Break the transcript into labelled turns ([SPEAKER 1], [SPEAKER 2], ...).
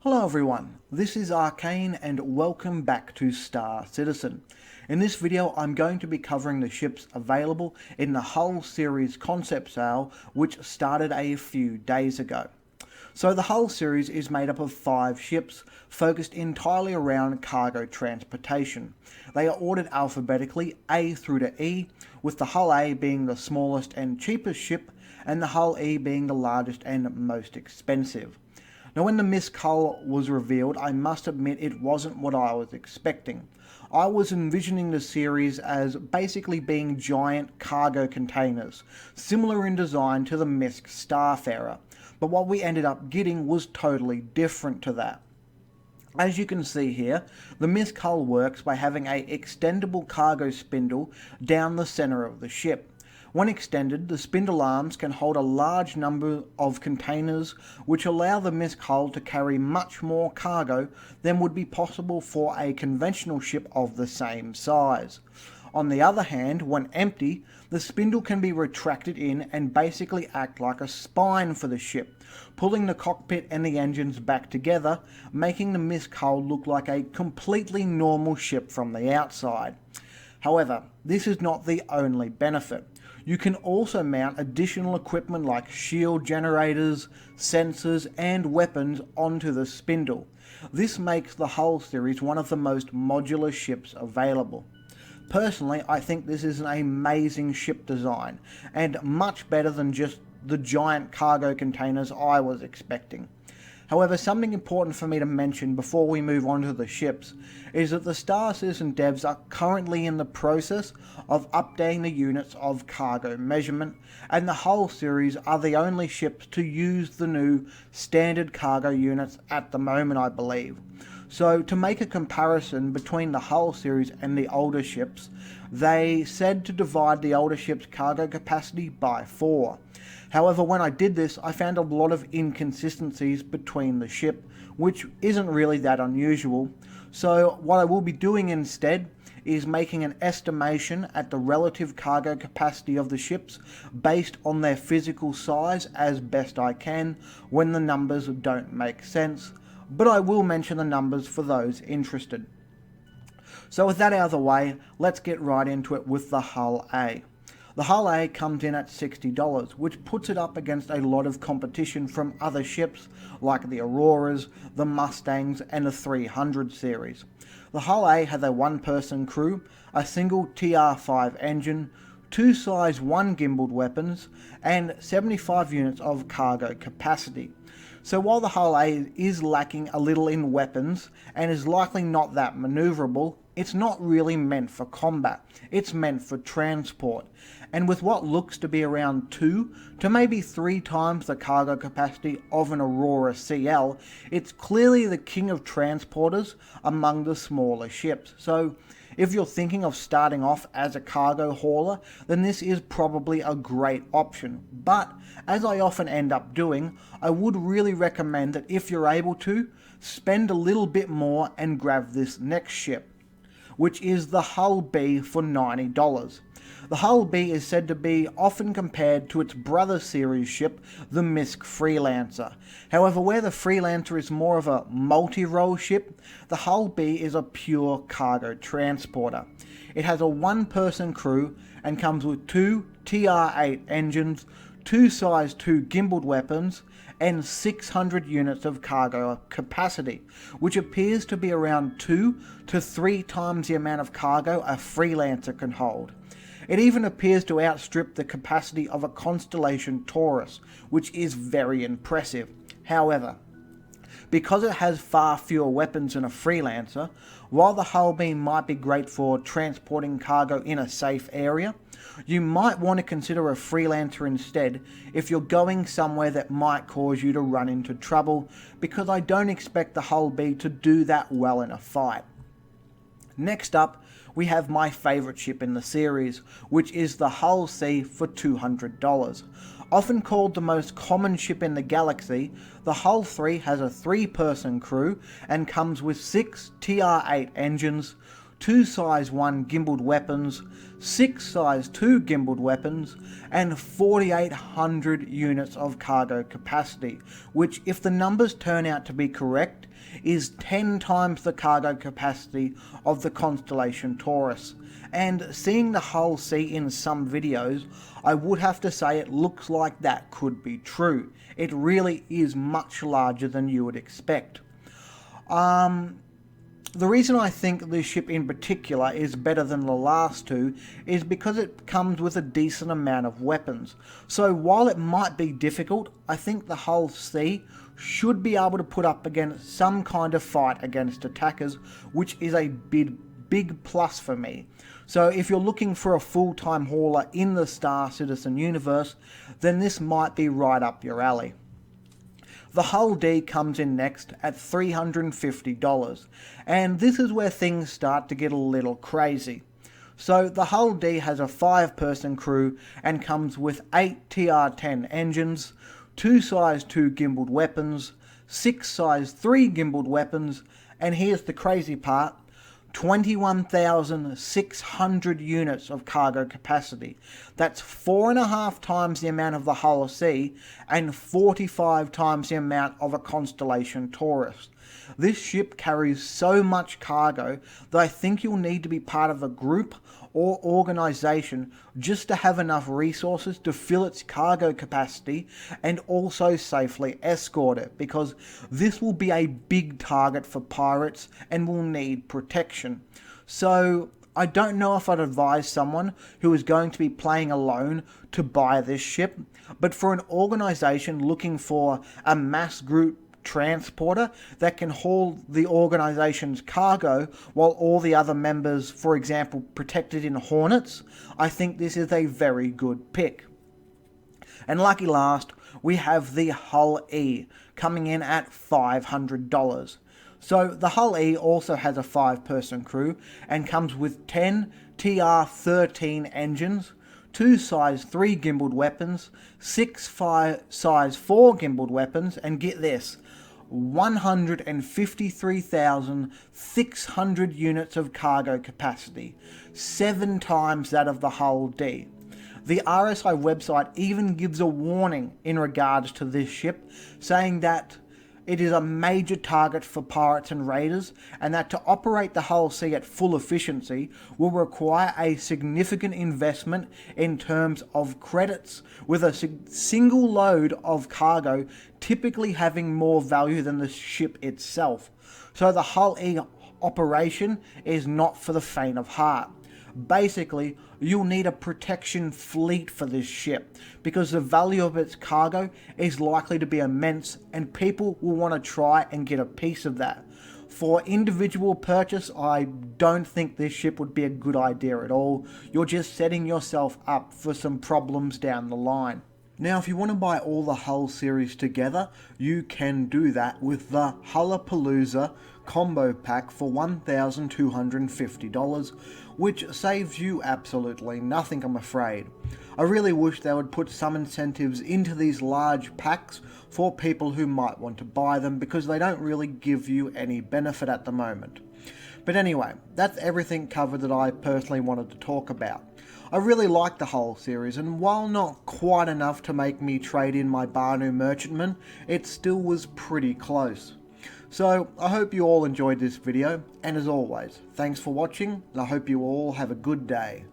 [SPEAKER 1] Hello everyone, this is Arcane and welcome back to Star Citizen. In this video I'm going to be covering the ships available in the Hull series concept sale which started a few days ago. So the Hull series is made up of 5 ships focused entirely around cargo transportation. They are ordered alphabetically A through to E, with the Hull A being the smallest and cheapest ship and the Hull E being the largest and most expensive. Now when the MISC hull was revealed, I must admit it wasn't what I was expecting. I was envisioning the series as basically being giant cargo containers, similar in design to the MISC Starfarer, but what we ended up getting was totally different to that. As you can see here, the MISC hull works by having an extendable cargo spindle down the centre of the ship. When extended, the spindle arms can hold a large number of containers which allow the MISC hull to carry much more cargo than would be possible for a conventional ship of the same size. On the other hand, when empty, the spindle can be retracted in and basically act like a spine for the ship, pulling the cockpit and the engines back together, making the MISC hull look like a completely normal ship from the outside. However, this is not the only benefit. You can also mount additional equipment like shield generators, sensors and weapons onto the spindle. This makes the Hull series one of the most modular ships available. Personally, I think this is an amazing ship design and much better than just the giant cargo containers I was expecting. However, something important for me to mention before we move on to the ships is that the Star Citizen devs are currently in the process of updating the units of cargo measurement, and the Hull series are the only ships to use the new standard cargo units at the moment, I believe. So to make a comparison between the Hull series and the older ships, they said to divide the older ships' cargo capacity by 4. However, when I did this, I found a lot of inconsistencies between the ship, which isn't really that unusual. So what I will be doing instead is making an estimation at the relative cargo capacity of the ships based on their physical size as best I can when the numbers don't make sense, but I will mention the numbers for those interested. So with that out of the way, let's get right into it with the Hull A. The Hull A comes in at $60, which puts it up against a lot of competition from other ships like the Auroras, the Mustangs and the 300 series. The Hull A has a 1-person crew, a single TR5 engine, 2 size 1 gimbaled weapons and 75 units of cargo capacity. So while the Hull A is lacking a little in weapons and is likely not that manoeuvrable, it's not really meant for combat, it's meant for transport. And with what looks to be around 2 to maybe 3 times the cargo capacity of an Aurora CL, it's clearly the king of transporters among the smaller ships. So if you're thinking of starting off as a cargo hauler, then this is probably a great option. But as I often end up doing, I would really recommend that if you're able to, spend a little bit more and grab this next ship, which is the Hull B for $90. The Hull B is said to be often compared to its brother series ship, the MISC Freelancer. However, where the Freelancer is more of a multi-role ship, the Hull B is a pure cargo transporter. It has a 1-person crew and comes with 2 TR8 engines, 2 size 2 gimbaled weapons, and 600 units of cargo capacity, which appears to be around 2 to 3 times the amount of cargo a Freelancer can hold. It even appears to outstrip the capacity of a Constellation Taurus, which is very impressive. However, because it has far fewer weapons than a Freelancer, while the Hull B might be great for transporting cargo in a safe area, you might want to consider a Freelancer instead if you're going somewhere that might cause you to run into trouble, because I don't expect the Hull B to do that well in a fight. Next up, we have my favourite ship in the series, which is the Hull C for $200. Often called the most common ship in the galaxy, the Hull 3 has a 3-person crew and comes with 6 TR8 engines, 2 size 1 gimbaled weapons, 6 size 2 gimbaled weapons, and 4,800 units of cargo capacity, which, if the numbers turn out to be correct, is 10 times the cargo capacity of the constellation Taurus. And seeing the Hull C in some videos, I would have to say it looks like that could be true. It really is much larger than you would expect. The reason I think this ship in particular is better than the last two is because it comes with a decent amount of weapons. So while it might be difficult, I think the Hull C should be able to put up against some kind of fight against attackers, which is a big plus for me. So if you're looking for a full-time hauler in the Star Citizen universe, then this might be right up your alley. The Hull D comes in next at $350, and this is where things start to get a little crazy. So the Hull D has a 5-person crew and comes with 8 TR-10 engines, 2 size 2 gimbaled weapons, 6 size 3 gimbaled weapons, and here's the crazy part, 21,600 units of cargo capacity. That's 4.5 times the amount of the Hull C and 45 times the amount of a constellation Taurus. This ship carries so much cargo that I think you'll need to be part of a group or organization just to have enough resources to fill its cargo capacity and also safely escort it, because this will be a big target for pirates and will need protection. So I don't know if I'd advise someone who is going to be playing alone to buy this ship, but for an organization looking for a mass group transporter that can haul the organization's cargo while all the other members, for example, protected in Hornets, I think this is a very good pick. And lucky last, we have the Hull E coming in at $500. So the Hull E also has a 5-person crew and comes with 10 TR-13 engines, 2 size 3 gimbaled weapons, 6 size 4 gimbaled weapons, and get this, 153,600 units of cargo capacity, 7 times that of the Hull D. The RSI website even gives a warning in regards to this ship, saying that it is a major target for pirates and raiders, and that to operate the Hull C at full efficiency will require a significant investment in terms of credits, with a single load of cargo typically having more value than the ship itself. So the Hull E operation is not for the faint of heart. Basically, you'll need a protection fleet for this ship, because the value of its cargo is likely to be immense and people will want to try and get a piece of that. For individual purchase, I don't think this ship would be a good idea at all. You're just setting yourself up for some problems down the line. Now, if you want to buy all the Hull series together, you can do that with the Hullapalooza combo pack for $1,250, which saves you absolutely nothing, I'm afraid. I really wish they would put some incentives into these large packs for people who might want to buy them, because they don't really give you any benefit at the moment. But anyway, that's everything covered that I personally wanted to talk about. I really like the Hull series, and while not quite enough to make me trade in my Banu Merchantman, it still was pretty close. So I hope you all enjoyed this video, and as always, thanks for watching, and I hope you all have a good day.